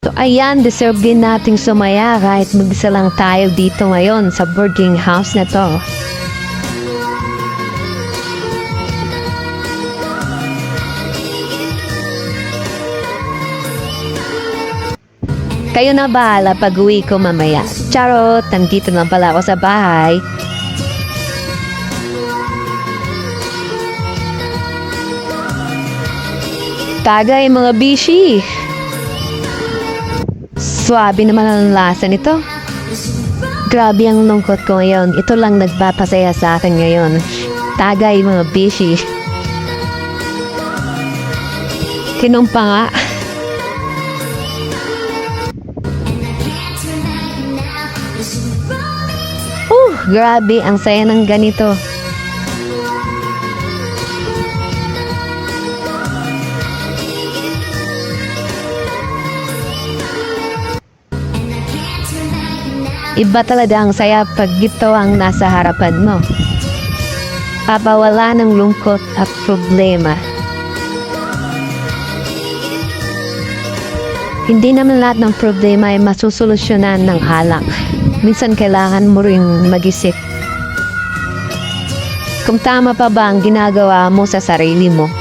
So ayan, deserve din nating sumaya kahit mag-isa lang tayo dito ngayon sa boarding house na to. Kayo na bahala pag-uwi ko mamaya. Charot, nandito lang pala ako sa bahay. Tagay mga bishi. Swabe naman ang lasa nito. Grabe ang lungkot ko ngayon. Ito lang nagpapasaya sa akin ngayon. Tagay mga bishi. Tinumpa nga. Grabe, ang saya ng ganito. Iba talaga ang saya pag ito ang nasa harapan mo. Papawala ng lungkot at problema. Hindi naman lahat ng problema ay masusolusyonan ng alak. Minsan kailangan mo ring mag-isip kung tama pa ba ang ginagawa mo sa sarili mo.